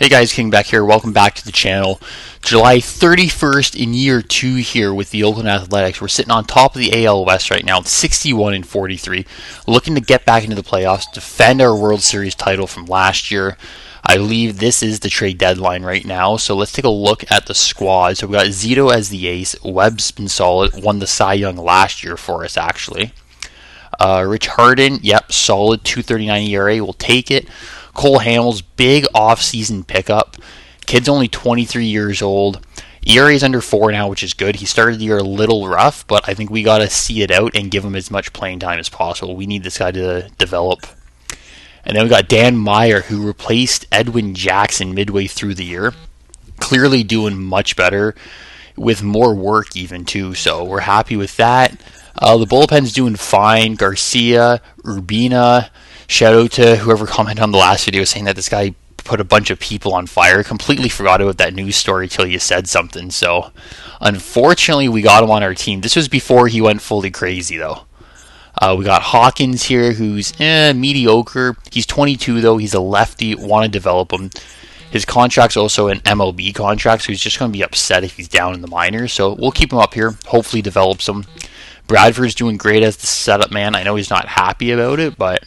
Hey guys, King back here. Welcome back to the channel. July 31st in year 2 here with the Oakland Athletics. We're sitting on top of the AL West right now with 61 and 43. Looking to get back into the playoffs, defend our World Series title from last year. I believe this is the trade deadline right now, so let's take a look at the squad. So we got Zito as the ace. Webb's been solid. Won the Cy Young last year for us, actually. Rich Harden, yep, solid 2.39 ERA. We'll take it. Cole Hamels, big off-season pickup. Kid's only 23 years old. ERA is under 4 now, which is good. He started the year a little rough, but I think we got to see it out and give him as much playing time as possible. We need this guy to develop. And then we got Dan Meyer, who replaced Edwin Jackson midway through the year. Clearly doing much better with more work even, too. So we're happy with that. The bullpen's doing fine. Garcia, Urbina. Shout out to whoever commented on the last video saying that this guy put a bunch of people on fire. Completely forgot about that news story till you said something. So, unfortunately, we got him on our team. This was before he went fully crazy, though. We got Hawkins here, who's mediocre. He's 22, though. He's a lefty. Want to develop him. His contract's also an MLB contract, so he's just going to be upset if he's down in the minors. So, we'll keep him up here. Hopefully, develops him. Bradford's doing great as the setup man. I know he's not happy about it, but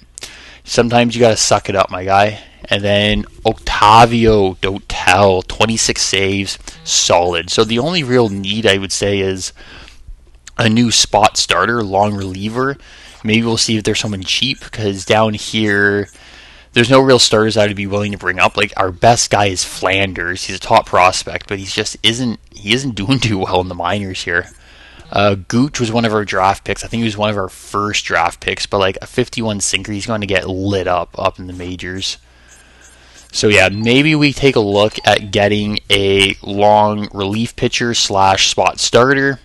sometimes you got to suck it up, my guy. And then Octavio Dotel, 26 saves, solid. So the only real need, I would say, is a new spot starter, long reliever. Maybe we'll see if there's someone cheap, because down here, there's no real starters I'd be willing to bring up. Like, our best guy is Flanders. He's a top prospect, but he isn't doing too well in the minors here. Gooch was one of our draft picks. I think he was one of our first draft picks, but like a 51 sinker, he's going to get lit up in the majors. So yeah, maybe we take a look at getting a long relief pitcher / spot starter.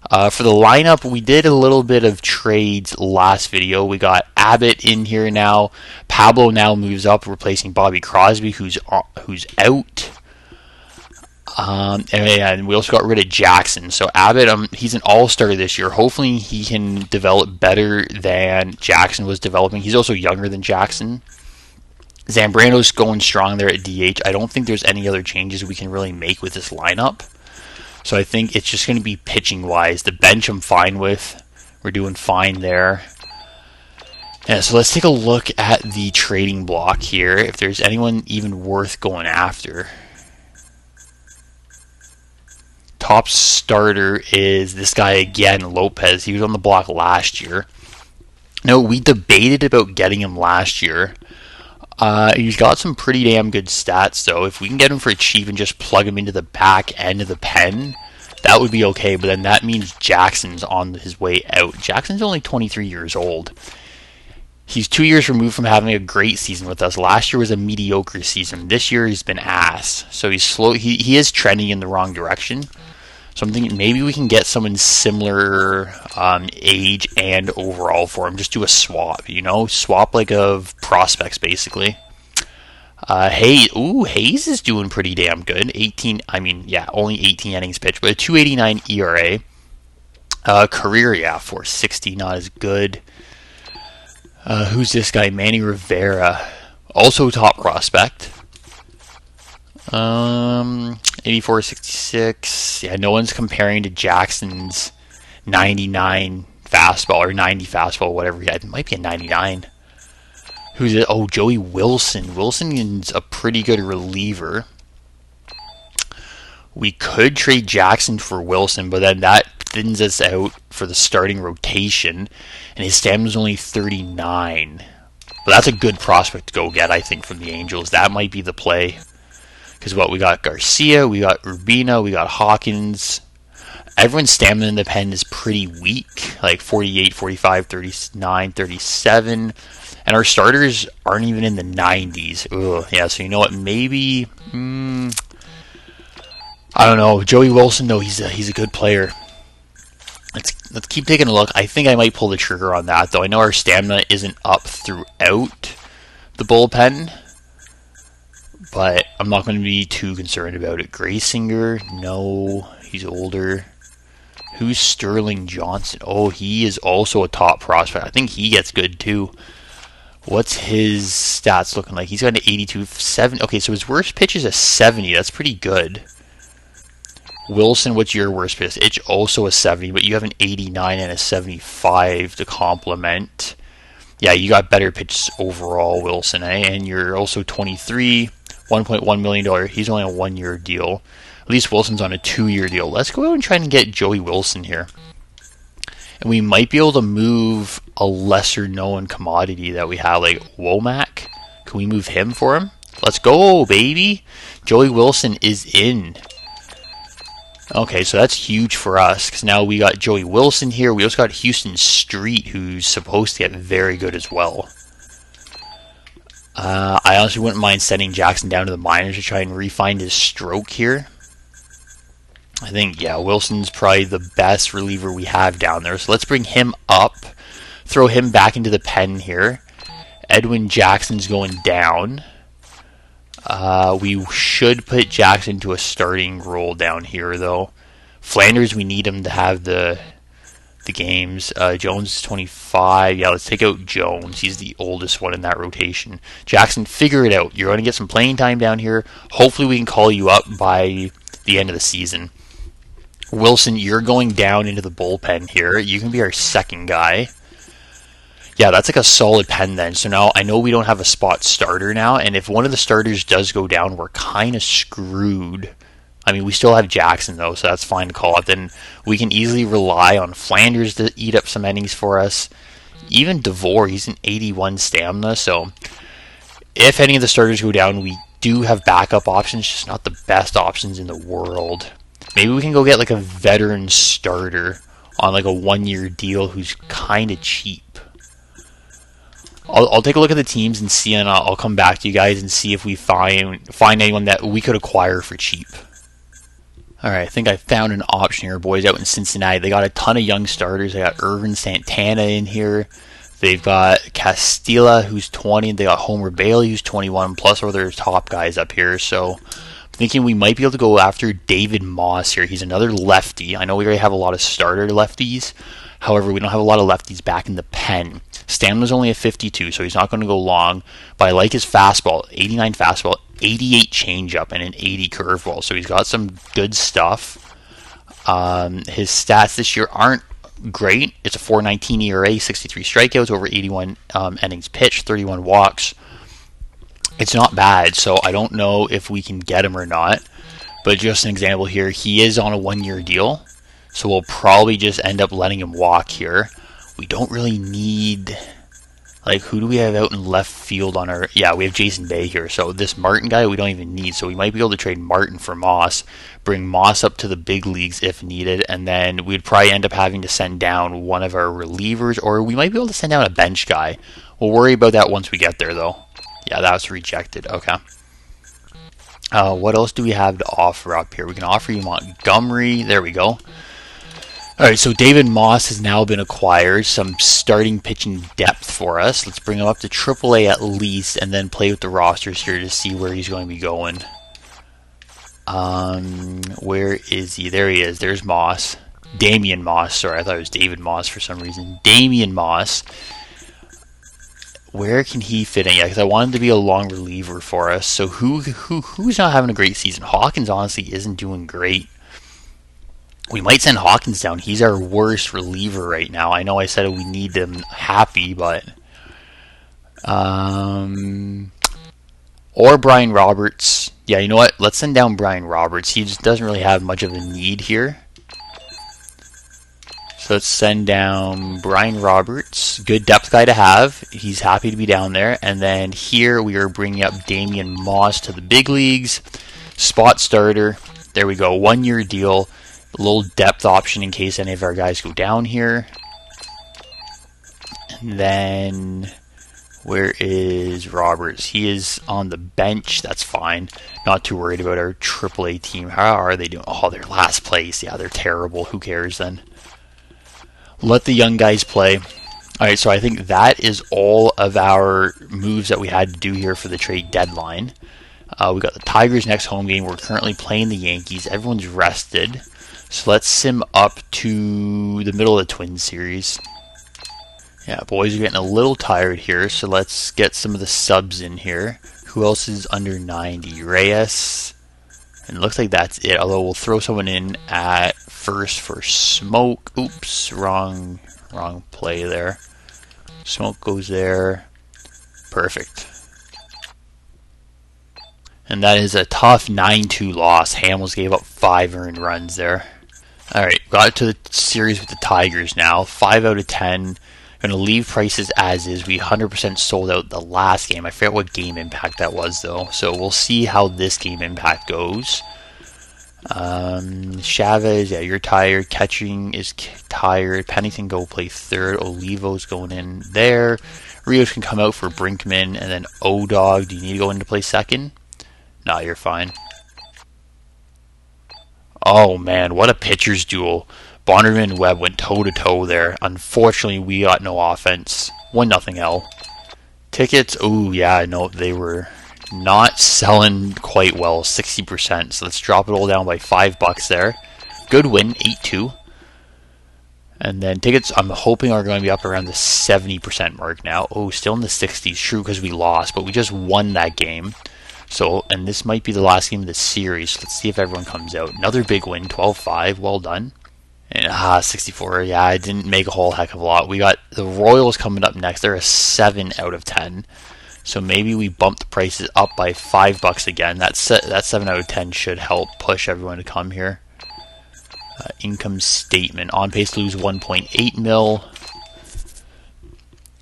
For the lineup, we did a little bit of trades last video. We got Abbott in here now. Pablo now moves up, replacing Bobby Crosby, who's out. And we also got rid of Jackson. So Abbott, he's an all-star this year. Hopefully he can develop better than Jackson was developing. He's also younger than Jackson. Zambrano's going strong there at DH. I don't think there's any other changes we can really make with this lineup. So I think it's just going to be pitching-wise. The bench I'm fine with. We're doing fine there. Yeah, so let's take a look at the trading block here, if there's anyone even worth going after. Top starter is this guy again, Lopez. He was on the block last year. No, we debated about getting him last year. He's got some pretty damn good stats, though. If we can get him for cheap and just plug him into the back end of the pen, that would be okay. But then that means Jackson's on his way out. Jackson's only 23 years old. He's 2 years removed from having a great season with us. Last year was a mediocre season. This year he's been ass. So he's slow. He is trending in the wrong direction. So I'm thinking maybe we can get someone similar age and overall for him. Just do a swap, swap like of prospects basically. Hayes is doing pretty damn good. Only 18 innings pitched, but a 2.89 ERA. Career, 4.60, not as good. Who's this guy? Manny Rivera, also top prospect. 84-66. Yeah, no one's comparing to Jackson's 99 fastball or 90 fastball, whatever. Yeah, it might be a 99. Who's it? Oh, Joey Wilson. Wilson's a pretty good reliever. We could trade Jackson for Wilson, but then that thins us out for the starting rotation, and his stamina's only 39. But that's a good prospect to go get, I think, from the Angels. That might be the play. Because we got Garcia, we got Urbina, we got Hawkins. Everyone's stamina in the pen is pretty weak, like 48, 45, 39, 37. And our starters aren't even in the 90s. Ugh, yeah, so you know what, maybe, I don't know. Joey Wilson, though, he's a good player. Let's keep taking a look. I think I might pull the trigger on that, though. I know our stamina isn't up throughout the bullpen, but I'm not going to be too concerned about it. Graysinger, no, he's older. Who's Sterling Johnson? Oh, he is also a top prospect. I think he gets good too. What's his stats looking like? He's got an 82, 7. Okay, so his worst pitch is a 70. That's pretty good. Wilson, what's your worst pitch? It's also a 70, but you have an 89 and a 75 to complement. Yeah, you got better pitches overall, Wilson, eh? And you're also 23, $1.1 million. He's only on a 1-year deal. At least Wilson's on a 2-year deal. Let's go out and try and get Joey Wilson here. And we might be able to move a lesser known commodity that we have, like Womack. Can we move him for him? Let's go, baby. Joey Wilson is in. Okay, so that's huge for us, because now we got Joey Wilson here. We also got Houston Street, who's supposed to get very good as well. I honestly wouldn't mind sending Jackson down to the minors to try and refine his stroke here. I think, yeah, Wilson's probably the best reliever we have down there. So let's bring him up, throw him back into the pen here. Edwin Jackson's going down. We should put Jackson to a starting role down here, though. Flanders, we need him to have the games. Jones is 25. Yeah, let's take out Jones. He's the oldest one in that rotation. Jackson, figure it out. You're going to get some playing time down here. Hopefully we can call you up by the end of the season. Wilson, you're going down into the bullpen here. You can be our second guy. Yeah, that's like a solid pen then. So now I know we don't have a spot starter now, and if one of the starters does go down, we're kind of screwed. I mean, we still have Jackson though, so that's fine to call up. Then we can easily rely on Flanders to eat up some innings for us. Even DeVore, he's an 81 stamina, so if any of the starters go down, we do have backup options, just not the best options in the world. Maybe we can go get like a veteran starter on like a 1-year deal who's kind of cheap. I'll take a look at the teams and see, and I'll come back to you guys and see if we find anyone that we could acquire for cheap. Alright, I think I found an option here, boys, out in Cincinnati. They got a ton of young starters. They got Irvin Santana in here. They've got Castilla, who's 20. They got Homer Bailey, who's 21, plus all their top guys up here. So I'm thinking we might be able to go after David Moss here. He's another lefty. I know we already have a lot of starter lefties. However, we don't have a lot of lefties back in the pen. Stamina's only a 52, so he's not going to go long. But I like his fastball, 89 fastball, 88 changeup, and an 80 curveball. So he's got some good stuff. His stats this year aren't great. It's a 4.19 ERA, 63 strikeouts, over 81 innings pitched, 31 walks. It's not bad, so I don't know if we can get him or not. But just an example here, he is on a 1-year deal. So we'll probably just end up letting him walk here. We don't really need, like, who do we have out in left field on our, yeah, we have Jason Bay here. So this Martin guy we don't even need. So we might be able to trade Martin for Moss, bring Moss up to the big leagues if needed, and then we'd probably end up having to send down one of our relievers, or we might be able to send down a bench guy. We'll worry about that once we get there, though. Yeah, that was rejected. Okay. What else do we have to offer up here? We can offer you Montgomery. There we go. Alright, so David Moss has now been acquired. Some starting pitching depth for us. Let's bring him up to AAA at least, and then play with the rosters here to see where he's going to be going. Where is he? There he is. There's Moss. Damian Moss. Sorry, I thought it was David Moss for some reason. Damian Moss. Where can he fit in? Yeah, because I want him to be a long reliever for us. So who's not having a great season? Hawkins honestly isn't doing great. We might send Hawkins down. He's our worst reliever right now. I know I said we need them happy, but or Brian Roberts. Yeah, you know what? Let's send down Brian Roberts. He just doesn't really have much of a need here. So let's send down Brian Roberts. Good depth guy to have. He's happy to be down there. And then here we are bringing up Damian Moss to the big leagues. Spot starter. There we go. 1-year deal. A little depth option in case any of our guys go down here. And then where is Roberts? He is on the bench. That's fine. Not too worried about our AAA team. How are they doing? Oh, they're last place. Yeah, they're terrible. Who cares then? Let the young guys play. Alright, so I think that is all of our moves that we had to do here for the trade deadline. We got the Tigers next home game. We're currently playing the Yankees. Everyone's rested. So let's sim up to the middle of the Twins series. Yeah, boys are getting a little tired here, so let's get some of the subs in here. Who else is under 90? Reyes. And it looks like that's it, although we'll throw someone in at first for Smoke. Oops, wrong play there. Smoke goes there. Perfect. And that is a tough 9-2 loss. Hamels gave up 5 earned runs there. Alright, got to the series with the Tigers now. 5 out of 10. Going to leave prices as is. We 100% sold out the last game. I forget what game impact that was, though. So we'll see how this game impact goes. Chavez, yeah, you're tired. Catching is tired. Pennington go play third. Olivo's going in there. Rios can come out for Brinkman. And then O-Dog, do you need to go in to play second? Nah, you're fine. Oh, man, what a pitcher's duel. Bonderman and Webb went toe-to-toe there. Unfortunately, we got no offense. 1-0 L. Tickets, oh, yeah, no, they were not selling quite well, 60%. So let's drop it all down by $5 there. Good win, 8-2. And then tickets, I'm hoping, are going to be up around the 70% mark now. Oh, still in the 60s. True, because we lost, but we just won that game. So, and this might be the last game of the series. Let's see if everyone comes out. Another big win, 12-5. Well done. And 64. Yeah, I didn't make a whole heck of a lot. We got the Royals coming up next. They're a 7 out of 10. So maybe we bump the prices up by $5 again. That 7 out of 10 should help push everyone to come here. Income statement. On pace to lose 1.8 mil.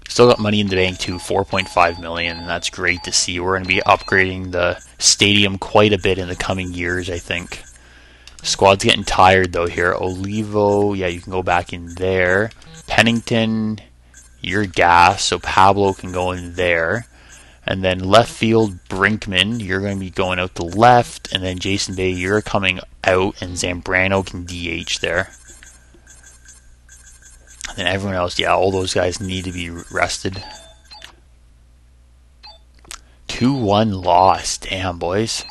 Still got money in the bank too, 4.5 million. That's great to see. We're going to be upgrading the stadium quite a bit in the coming years, I think. Squad's getting tired though here. Olivo, yeah, you can go back in there. Pennington, you're gas, so Pablo can go in there. And then left field, Brinkman, you're going to be going out the left. And then Jason Bay, you're coming out, and Zambrano can DH there. And then everyone else, yeah, all those guys need to be rested. 2-1 loss. Damn, boys.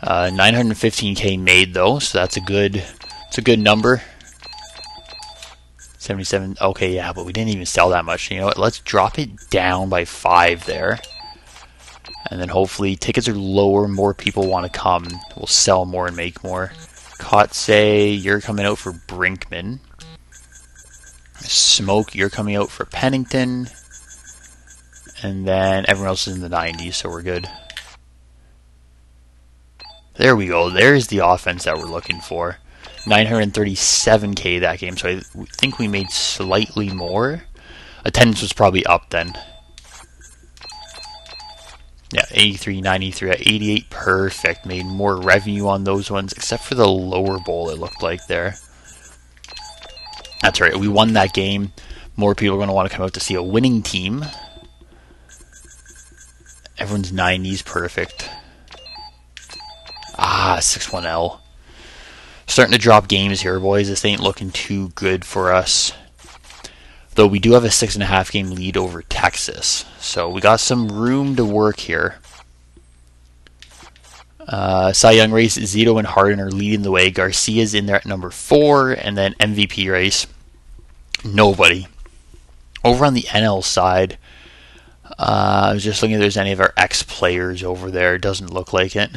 915K made though, so that's a good number. 77. Okay, yeah, but we didn't even sell that much. You know what? Let's drop it down by 5 there. And then hopefully tickets are lower, more people want to come. We'll sell more and make more. Kotze, you're coming out for Brinkman. Smoke, you're coming out for Pennington. And then everyone else is in the 90s, so we're good. There we go. There's the offense that we're looking for. 937K that game, so I think we made slightly more. Attendance was probably up then. Yeah, 83, 93, 88, perfect. Made more revenue on those ones, except for the lower bowl, it looked like there. That's right, we won that game. More people are going to want to come out to see a winning team. Everyone's 90s, perfect. 6-1L. Starting to drop games here, boys. This ain't looking too good for us. Though we do have a 6.5 game lead over Texas. So we got some room to work here. Cy Young race, Zito and Harden are leading the way. Garcia's in there at number 4. And then MVP race, nobody. Over on the NL side, I was just looking if there's any of our ex-players over there. It doesn't look like it.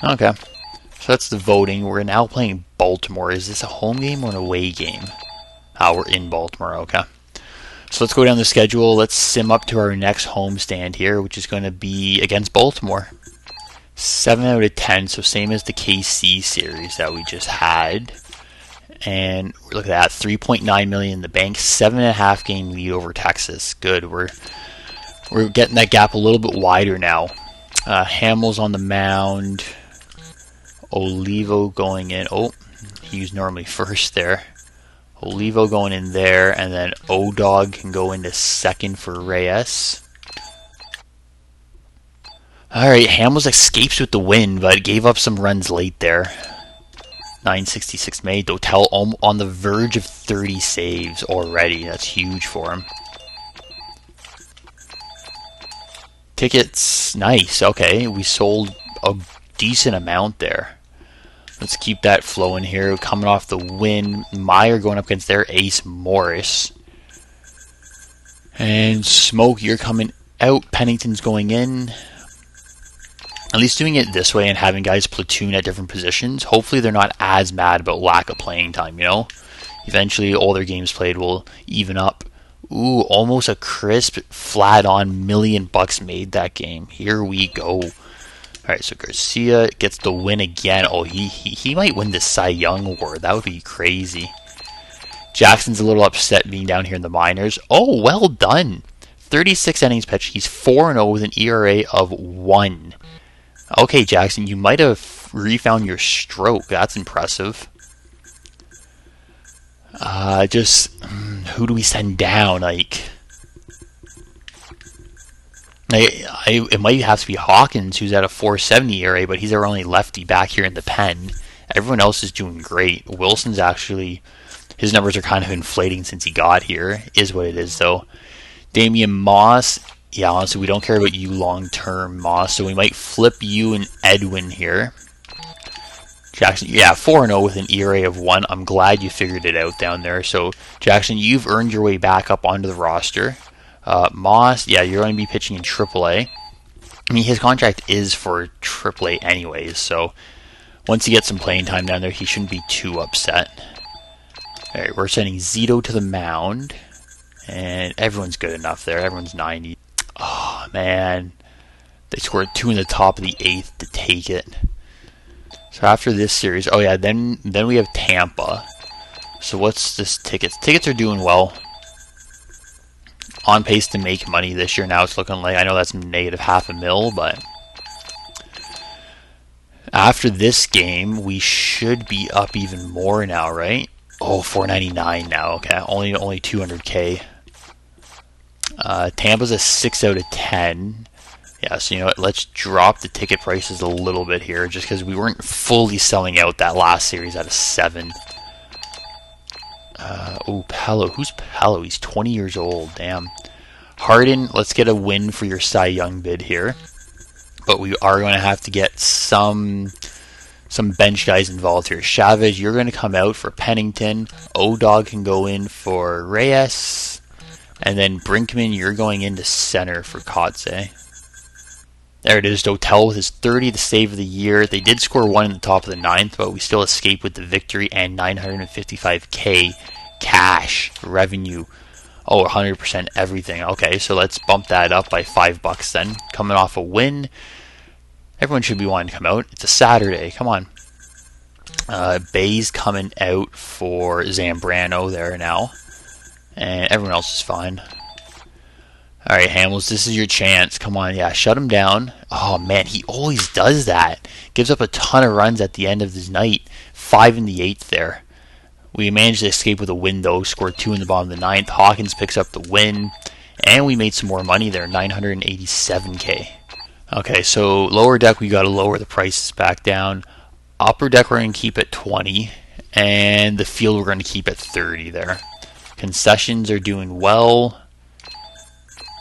Okay, so that's the voting. We're now playing Baltimore. Is this a home game or an away game? We're in Baltimore, okay. So let's go down the schedule. Let's sim up to our next homestand here, which is going to be against Baltimore. 7 out of 10, so same as the KC series that we just had. And look at that, 3.9 million in the bank, 7.5 game lead over Texas. Good, we're getting that gap a little bit wider now. Hamels on the mound. Olivo going in. Oh, he's normally first there. Olivo going in there, and then O-Dog can go into second for Reyes. Alright, Hamels escapes with the win, but gave up some runs late there. 966 made. Dotel on the verge of 30 saves already. That's huge for him. Tickets, nice. Okay, we sold a decent amount there. Let's keep that flowing here. Coming off the win, Meyer going up against their ace, Morris. And Smoke, you're coming out. Pennington's going in. At least doing it this way and having guys platoon at different positions, hopefully they're not as mad about lack of playing time, you know? Eventually, all their games played will even up. Ooh, almost a crisp, flat-on $1,000,000 made that game. Here we go. Alright, so Garcia gets the win again. Oh, he might win the Cy Young award. That would be crazy. Jackson's a little upset being down here in the minors. Oh, well done. 36 innings pitched. He's 4-0 with an ERA of 1. Okay, Jackson, you might have refound your stroke. That's impressive. Who do we send down? It might have to be Hawkins, who's at a 4.70 ERA, but he's our only lefty back here in the pen. Everyone else is doing great. Wilson's actually, his numbers are kind of inflating since he got here. Is what it is, though. Damian Moss, yeah, honestly, we don't care about you long-term, Moss, so we might flip you and Edwin here. Jackson, yeah, 4-0 with an ERA of 1. I'm glad you figured it out down there. So, Jackson, you've earned your way back up onto the roster. Moss, yeah, you're going to be pitching in AAA. I mean, his contract is for AAA anyways, so once he gets some playing time down there, he shouldn't be too upset. Alright, we're sending Zito to the mound, and everyone's good enough there. Everyone's 90. Oh, man. They scored 2 in the top of the 8th to take it. So after this series, oh yeah, then we have Tampa. So what's this tickets? Tickets are doing well. On pace to make money this year. Now it's looking like, I know that's negative $500,000, but after this game, we should be up even more now, right? Oh, $499 now. Okay, only $200K. Tampa's a 6 out of 10. Yeah, so you know what, let's drop the ticket prices a little bit here, just because we weren't fully selling out that last series at a 7. Oh, Pello. Who's Pello? He's 20 years old. Damn. Harden, let's get a win for your Cy Young bid here. But we are going to have to get some bench guys involved here. Chavez, you're going to come out for Pennington. O-Dog can go in for Reyes. And then Brinkman, you're going into center for Kotze. There it is, Dotel with his 30th save of the year. They did score 1 in the top of the 9th, but we still escaped with the victory and $955K cash revenue. Oh, 100% everything. Okay, so let's bump that up by $5 then. Coming off a win. Everyone should be wanting to come out. It's a Saturday. Come on. Bay's coming out for Zambrano there now. And everyone else is fine. Alright, Hamels, this is your chance. Come on, yeah, shut him down. Oh, man, he always does that. Gives up a ton of runs at the end of his night. 5 in the 8th there. We managed to escape with a win, though. Scored 2 in the bottom of the 9th. Hawkins picks up the win. And we made some more money there, $987K. Okay, so lower deck, we got to lower the prices back down. Upper deck, we're going to keep at 20. And the field, we're going to keep at 30 there. Concessions are doing well.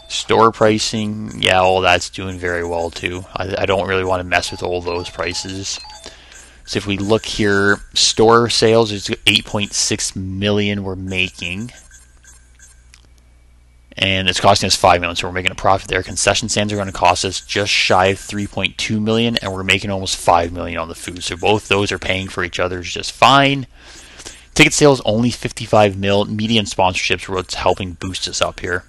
Store pricing, yeah, all that's doing very well too. I don't really want to mess with all those prices. So if we look here, store sales is 8.6 million we're making. And it's costing us 5 million, so we're making a profit there. Concession stands are going to cost us just shy of 3.2 million, and we're making almost 5 million on the food. So both those are paying for each other just fine. Ticket sales only 55 mil. Media and sponsorships are what's helping boost us up here.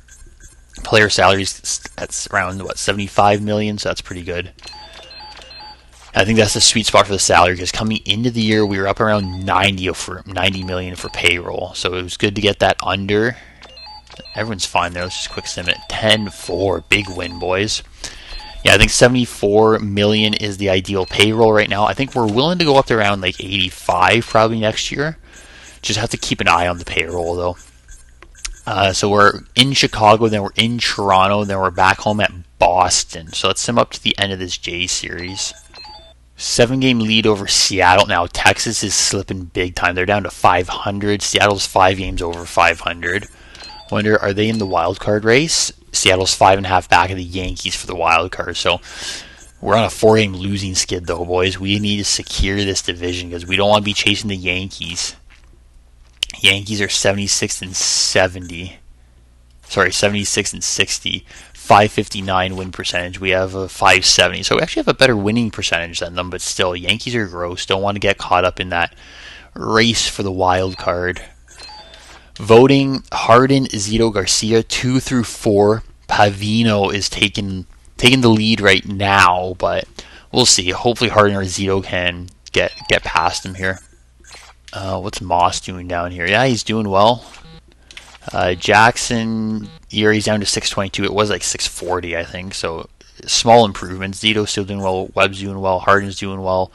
Player salaries, that's around, what, 75 million, so that's pretty good. I think that's the sweet spot for the salary, because coming into the year, we were up around 90 million for payroll, so it was good to get that under. Everyone's fine there. Let's just quick sim it. 10-4, big win, boys. Yeah, I think 74 million is the ideal payroll right now. I think we're willing to go up to around like 85 probably next year. Just have to keep an eye on the payroll, though. So we're in Chicago, then we're in Toronto, then we're back home at Boston. So let's sim up to the end of this J series. 7-game lead over Seattle. Now Texas is slipping big time. They're down to 500. Seattle's 5 games over 500. Wonder, are they in the wild card race? Seattle's 5.5 back of the Yankees for the wild card. So We're on a 4-game losing skid, though, boys. We need to secure this division because we don't want to be chasing the Yankees. Yankees are 76 and 70. Sorry, 76 and 60. 559 win percentage. We have a 570. So we actually have a better winning percentage than them, but still, Yankees are gross. Don't want to get caught up in that race for the wild card. Voting, Harden, Zito, Garcia, 2 through 4. Pavino is taking the lead right now, but we'll see. Hopefully Harden or Zito can get past him here. What's Moss doing down here? Yeah, he's doing well. Jackson, Erie's down to 622. It was like 640, I think. So small improvements. Zito's still doing well. Webb's doing well. Harden's doing well.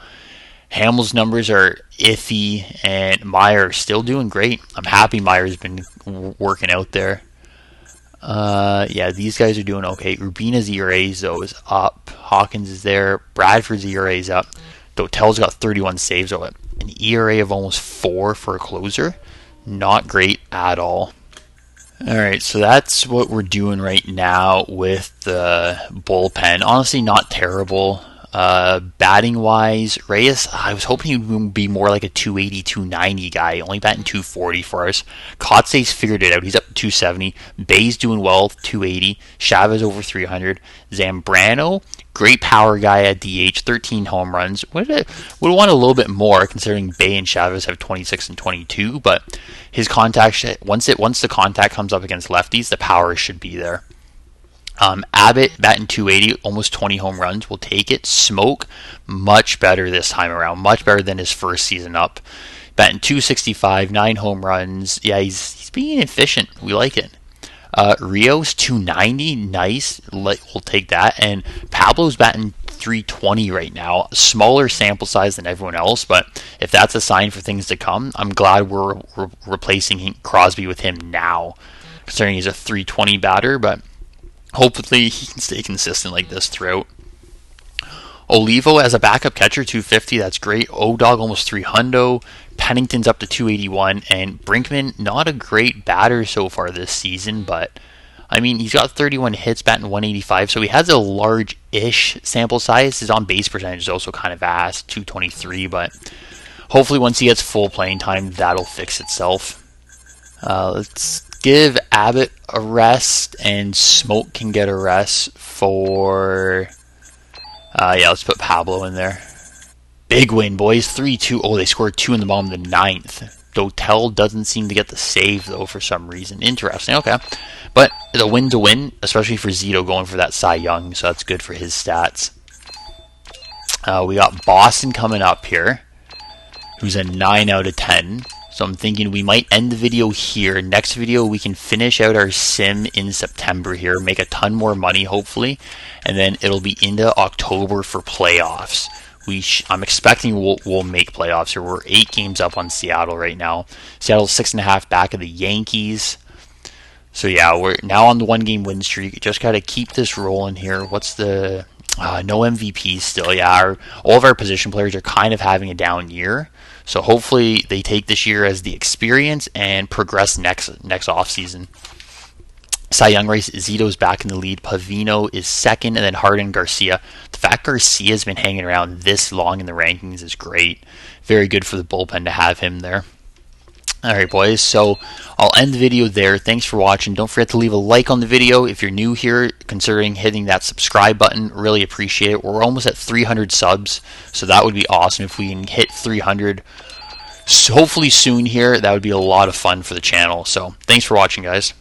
Hamill's numbers are iffy, and Meyer still doing great. I'm happy Meyer's been working out there. Yeah, these guys are doing okay. Rubina's ERA, though, is up. Hawkins is there. Bradford's ERA is up. Dotel's got 31 saves. So an ERA of almost 4 for a closer. Not great at all. Alright, so that's what we're doing right now with the bullpen. Honestly, not terrible. Batting wise, Reyes, I was hoping he would be more like a 280, 290 guy, only batting 240 for us. Kotze's figured it out. He's up to 270. Bay's doing well, 280. Chavez over 300. Zambrano, great power guy at DH, 13 home runs. Would want a little bit more considering Bay and Chavez have 26 and 22, but his contact, once the contact comes up against lefties, the power should be there. Abbott batting 280, almost 20 home runs. We'll take it. Smoke, much better this time around. Much better than his first season up. Batting 265, 9 home runs. Yeah, he's being efficient. We like it. Rios 290, nice. We'll take that. And Pablo's batting 320 right now. Smaller sample size than everyone else, but if that's a sign for things to come, I'm glad we're replacing Crosby with him now, considering he's a 320 batter, but hopefully he can stay consistent like this throughout. Olivo as a backup catcher, 250, that's great. O-Dog almost 300. Pennington's up to 281. And Brinkman, not a great batter so far this season, but I mean, he's got 31 hits, batting 185, so he has a large-ish sample size. His on-base percentage is also kind of ass, 223, but hopefully once he gets full playing time, that'll fix itself. Let's give Abbott a rest, and Smoke can get a rest for... yeah, let's put Pablo in there. Big win, boys. 3-2. Oh, they scored 2 in the bottom of the 9th. Dotel doesn't seem to get the save, though, for some reason. Interesting. Okay. But the win's a win, especially for Zito going for that Cy Young, so that's good for his stats. We got Boston coming up here, who's a 9 out of 10. So I'm thinking we might end the video here. Next video, we can finish out our sim in September here, make a ton more money, hopefully, and then it'll be into October for playoffs. I'm expecting we'll make playoffs here. We're 8 games up on Seattle right now. Seattle's 6.5 back of the Yankees. So yeah, we're now on the 1-game win streak. Just got to keep this rolling here. What's the... no MVP still. Yeah, all of our position players are kind of having a down year. So hopefully they take this year as the experience and progress next offseason. Cy Young race, Zito's back in the lead. Pavino is second, and then Harden, Garcia. The fact Garcia's been hanging around this long in the rankings is great. Very good for the bullpen to have him there. Alright, boys, so I'll end the video there. Thanks for watching. Don't forget to leave a like on the video. If you're new here, considering hitting that subscribe button, really appreciate it. We're almost at 300 subs, so that would be awesome if we can hit 300. So hopefully soon here. That would be a lot of fun for the channel. So thanks for watching, guys.